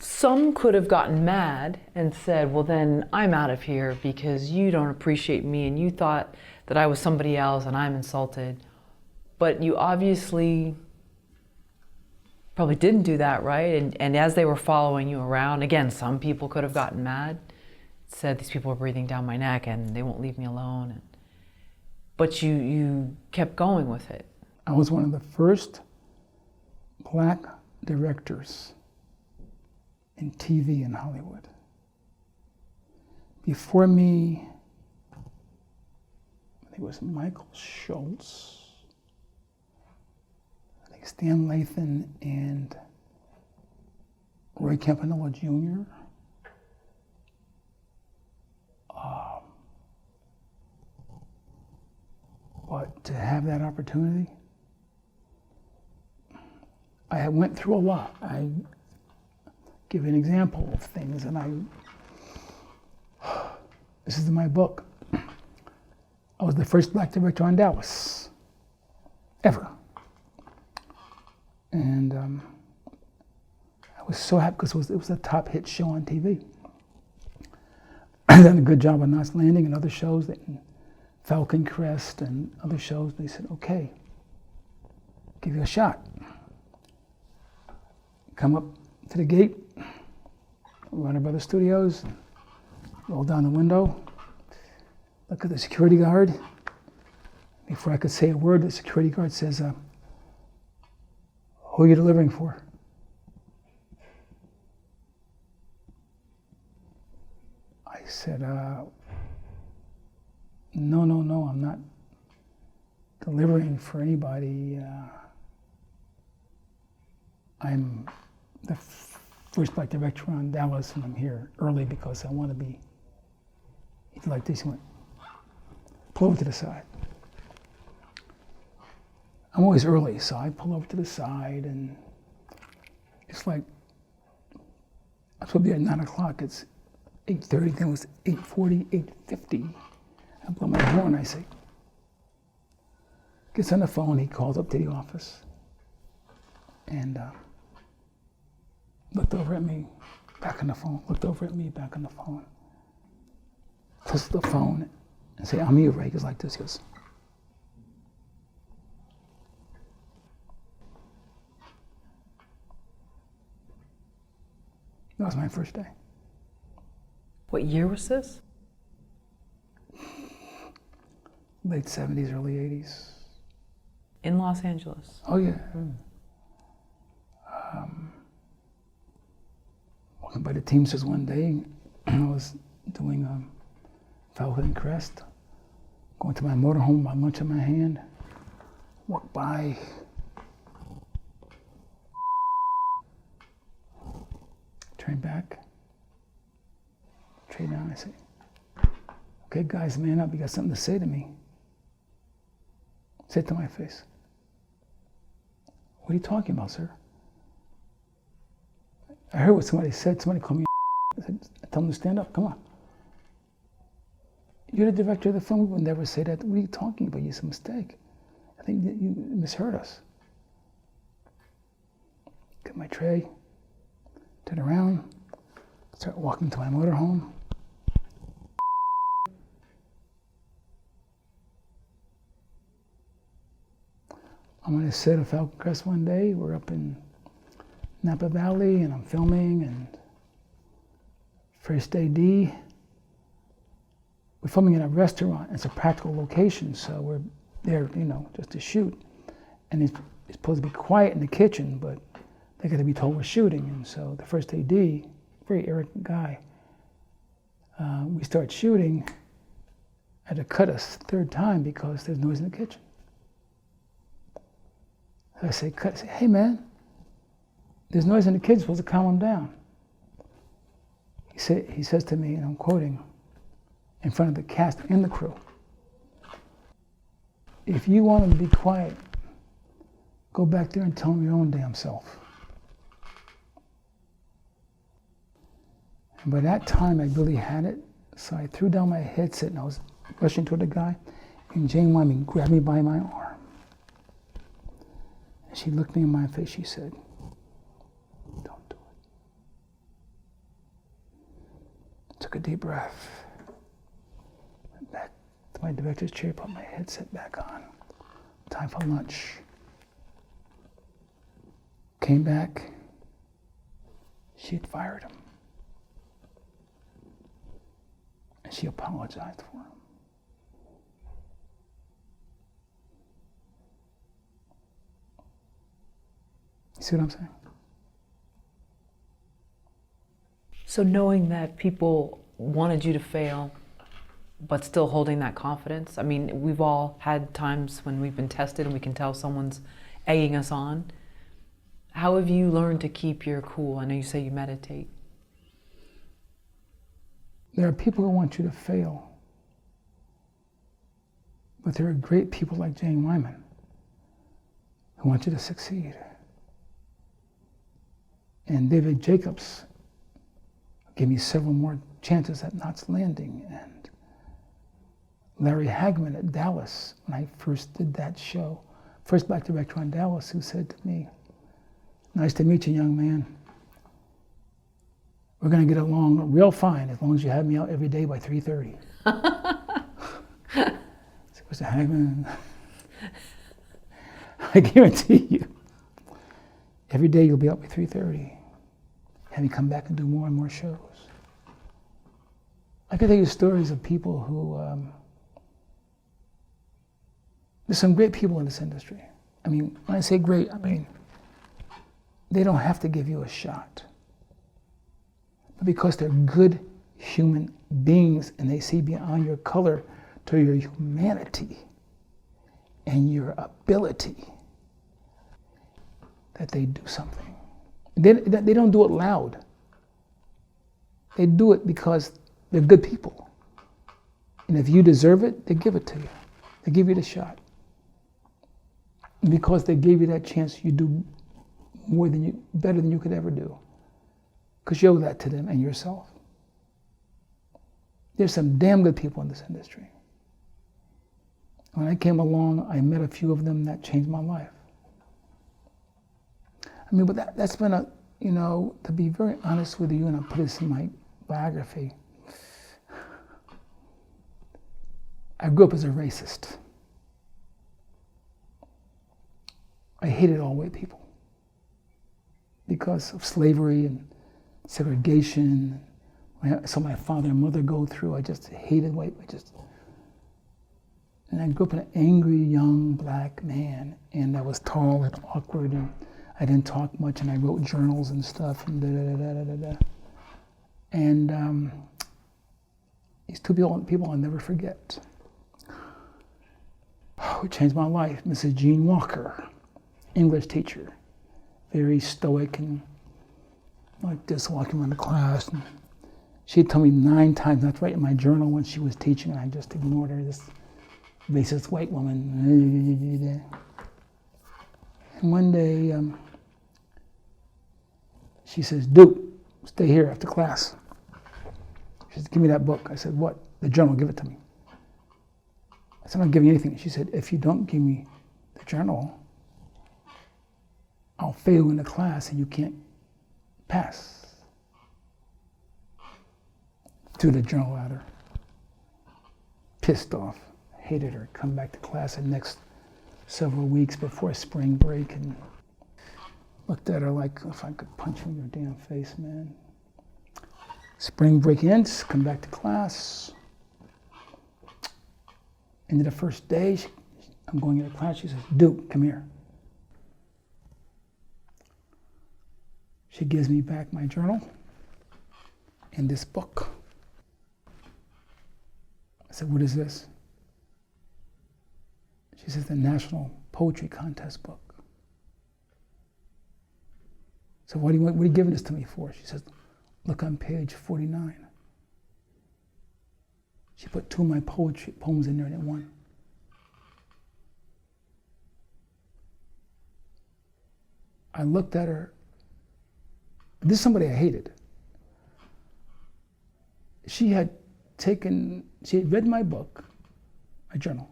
Some could have gotten mad and said, well, then I'm out of here because you don't appreciate me and you thought that I was somebody else and I'm insulted. But you obviously probably didn't do that, right? And as they were following you around, again, some people could have gotten mad, said these people are breathing down my neck and they won't leave me alone. But you kept going with it. I was one of the first black directors in TV in Hollywood. Before me, I think it was Michael Schultz, I think Stan Lathan, and Roy Campanella Jr. But to have that opportunity, I went through a lot. I give an example of things, and this is in my book. I was the first black director on Dallas, ever. And I was so happy because it was a top hit show on TV. I done a good job on Knots Landing and other shows, Falcon Crest and other shows. They said, okay, give you a shot. Come up to the gate, Warner Brothers Studios, roll down the window, look at the security guard. Before I could say a word, the security guard says, who are you delivering for? I said, no, I'm not delivering for anybody. I'm the first black director on Dallas, and I'm here early because I want to be. He did like this, he went, pull over to the side. I'm always early, so I pull over to the side, and it's like, I'm supposed to be at 9 o'clock, it's 8:30, then it was 8:40, 8:50. I blow my horn, I say, gets on the phone, he calls up to the office, and looked over at me, back on the phone, looked over at me, back on the phone. Pushed the phone and say, I'm here, Ray. He goes like this, he goes. That was my first day. What year was this? Late 70s, early 80s. In Los Angeles? Oh, yeah. Walking by the Teamsters one day, I was doing Falcon Crest, going to my motorhome, my lunch in my hand, walk by, turn back, trade down, I say, okay guys, man up, you got something to say to me. Say it to my face. What are you talking about, sir? I heard what somebody said. Somebody called me. I said, tell them to stand up. Come on. You're the director of the film. We would never say that. What are you talking about? It's a mistake. I think that you misheard us. Get my tray, turn around, start walking to my motorhome. I'm on a set of Falcon Crest one day. We're up in Napa Valley, and I'm filming, and first AD, we're filming in a restaurant. It's a practical location, so we're there, just to shoot. And it's supposed to be quiet in the kitchen, but they got to be told we're shooting. And so the first AD, very arrogant guy, we start shooting, had to cut us third time because there's noise in the kitchen. So I say, cut. I say, hey man, there's noise in the kitchen, supposed to calm them down. He says to me, and I'm quoting, in front of the cast and the crew, if you want them to be quiet, go back there and tell them your own damn self. And by that time, I really had it, so I threw down my headset and I was rushing toward the guy, and Jane Wyman grabbed me by my arm. And she looked me in my face, she said, don't do it. Took a deep breath. Went back to my director's chair, put my headset back on. Time for lunch. Came back. She had fired him. And she apologized for him. You see what I'm saying? So knowing that people wanted you to fail, but still holding that confidence. I mean, we've all had times when we've been tested and we can tell someone's egging us on. How have you learned to keep your cool? I know you say you meditate. There are people who want you to fail. But there are great people like Jane Wyman who want you to succeed. And David Jacobs gave me several more chances at Knots Landing. And Larry Hagman at Dallas, when I first did that show, first black director on Dallas, who said to me, "Nice to meet you, young man. We're going to get along real fine as long as you have me out every day by 3:30. So, Mr. Hagman, I guarantee you, every day you'll be out by 3:30. Have me come back and do more and more shows." I can tell you stories of people who, there's some great people in this industry. I mean, when I say great, I mean, they don't have to give you a shot. But because they're good human beings and they see beyond your color to your humanity and your ability, that they do something. They don't do it loud. They do it because they're good people. And if you deserve it, they give it to you. They give you the shot. And because they gave you that chance, you do better than you could ever do. Because you owe that to them and yourself. There's some damn good people in this industry. When I came along, I met a few of them that changed my life. I mean, but that's been to be very honest with you, and I put this in my biography, I grew up as a racist. I hated all white people because of slavery and segregation. I saw my father and mother go through. I just hated white. And I grew up an angry young black man, and I was tall and awkward, and I didn't talk much, and I wrote journals and stuff, and And these two people I'll never forget. It changed my life. Mrs. Jean Walker, English teacher, very stoic and like this, walking around the class. And she had told me 9 times not to write in my journal when she was teaching, and I just ignored her, this racist white woman. And one day, she says, "Duke, stay here after class." She said, "Give me that book." I said, "What?" "The journal, give it to me." I said, "I'm not giving you anything." She said, "If you don't give me the journal, I'll fail in the class and you can't pass." Threw the journal at her. Pissed off, hated her. Come back to class the next several weeks before spring break and looked at her like, if I could punch you in your damn face, man. Spring break ends, come back to class. End of the first day, I'm going into class, she says, "Duke, come here." She gives me back my journal and this book. I said, "What is this?" She says, "The National Poetry Contest book." So what are you giving this to me for? She says, "Look on page 49. She put 2 of my poems in there and it won. I looked at her. This is somebody I hated. She had read my book, my journal,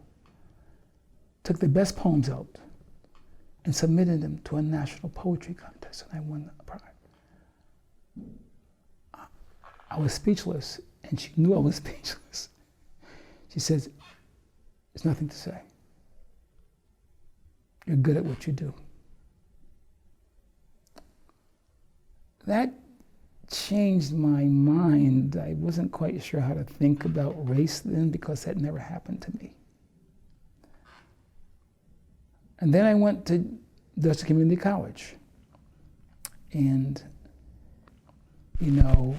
took the best poems out and submitted them to a national poetry contest, and I won the prize. I was speechless, And she knew I was speechless. She says, "There's nothing to say. You're good at what you do." That changed my mind. I wasn't quite sure how to think about race then because that never happened to me. And then I went to Dutcher Community College. And, you know,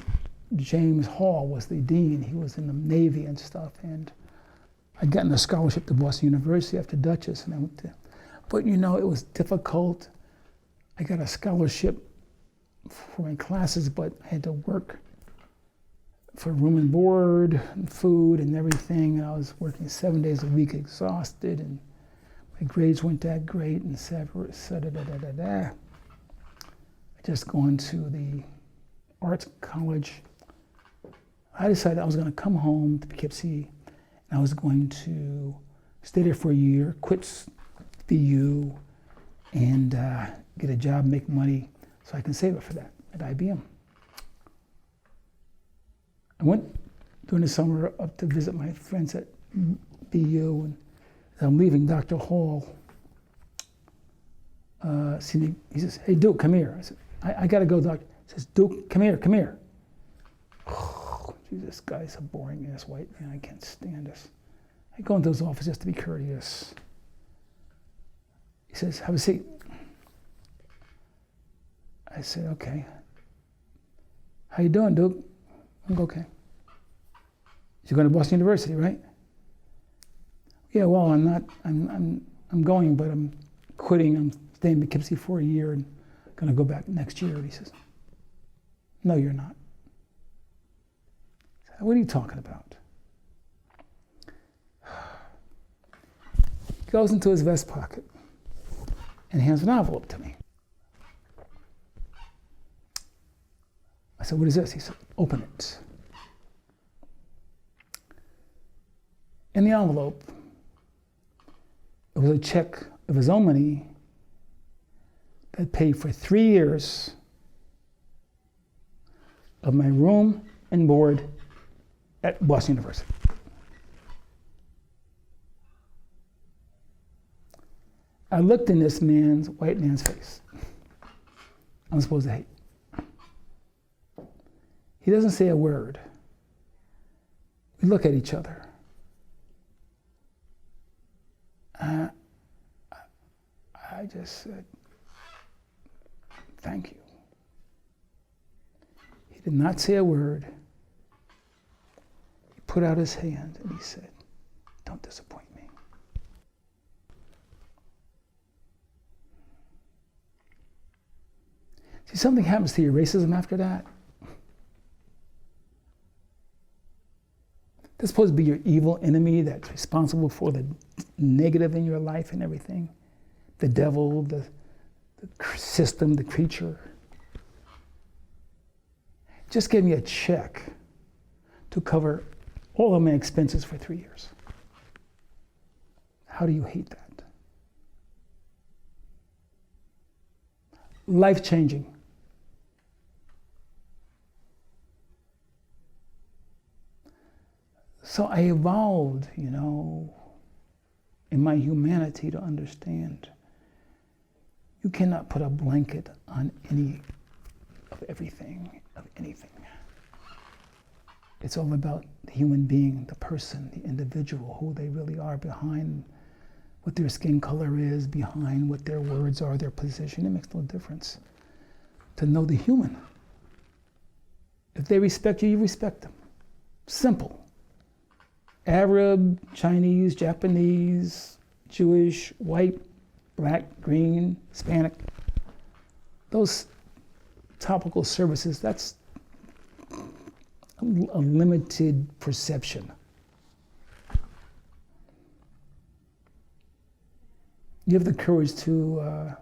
James Hall was the dean. He was in the Navy and stuff. And I'd gotten a scholarship to Boston University after Dutchess. And I went to, but, you know, it was difficult. I got a scholarship for my classes, but I had to work for room and board and food and everything. And I was working 7 days a week, exhausted, and my grades weren't that great, and I just gone to the arts college. I decided I was going to come home to Poughkeepsie, and I was going to stay there for a year, quit BU, and get a job, make money, so I can save it for that at IBM. I went during the summer up to visit my friends at BU, and as I'm leaving, Dr. Hall see me. He says, "Hey, Duke, come here." I said, I got to go, Doctor. He says, "Duke, come here, come here." Oh, geez, this guy's a boring-ass white man. I can't stand this. I go into his office just to be courteous. He says, "Have a seat." I said, "Okay." "How you doing, Duke?" "I'm okay." "You're going to Boston University, right?" "Yeah, well, I'm not. I'm going, but I'm quitting. I'm staying in Poughkeepsie for a year and going to go back next year." And he says, "No, you're not." I said, "What are you talking about?" He goes into his vest pocket and hands an envelope to me. I said, "What is this?" He said, "Open it." In the envelope, it was a check of his own money that paid for 3 years of my room and board at Boston University. I looked in this white man's face. I'm supposed to hate. He doesn't say a word. We look at each other. I just said, "Thank you." He did not say a word. He put out his hand and he said, "Don't disappoint me." See, something happens to your racism after that. That's supposed to be your evil enemy that's responsible for the negative in your life and everything. The devil, the system, the creature. Just gave me a check to cover all of my expenses for 3 years. How do you hate that? Life-changing. So I evolved, you know, in my humanity to understand you cannot put a blanket on any of everything, of anything. It's all about the human being, the person, the individual, who they really are behind what their skin color is, behind what their words are, their position. It makes no difference. To know the human. If they respect you, you respect them. Simple. Arab, Chinese, Japanese, Jewish, white, black, green, Hispanic. Those topical services, that's a limited perception. You have the courage to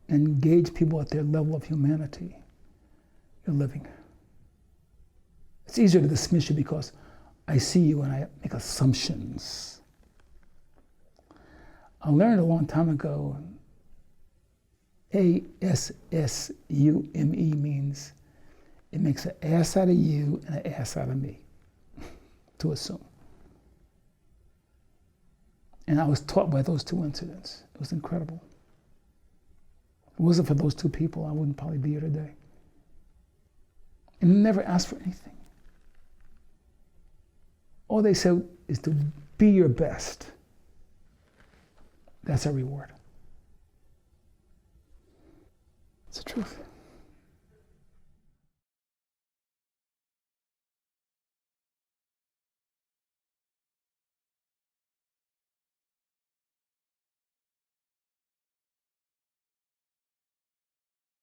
engage people at their level of humanity. You're living. It's easier to dismiss you because I see you and I make assumptions. I learned a long time ago, ASSUME means it makes an ass out of you and an ass out of me. to assume. And I was taught by those two incidents. It was incredible. If it wasn't for those two people, I wouldn't probably be here today. And never asked for anything. All they said is to be your best. That's a reward. It's the truth.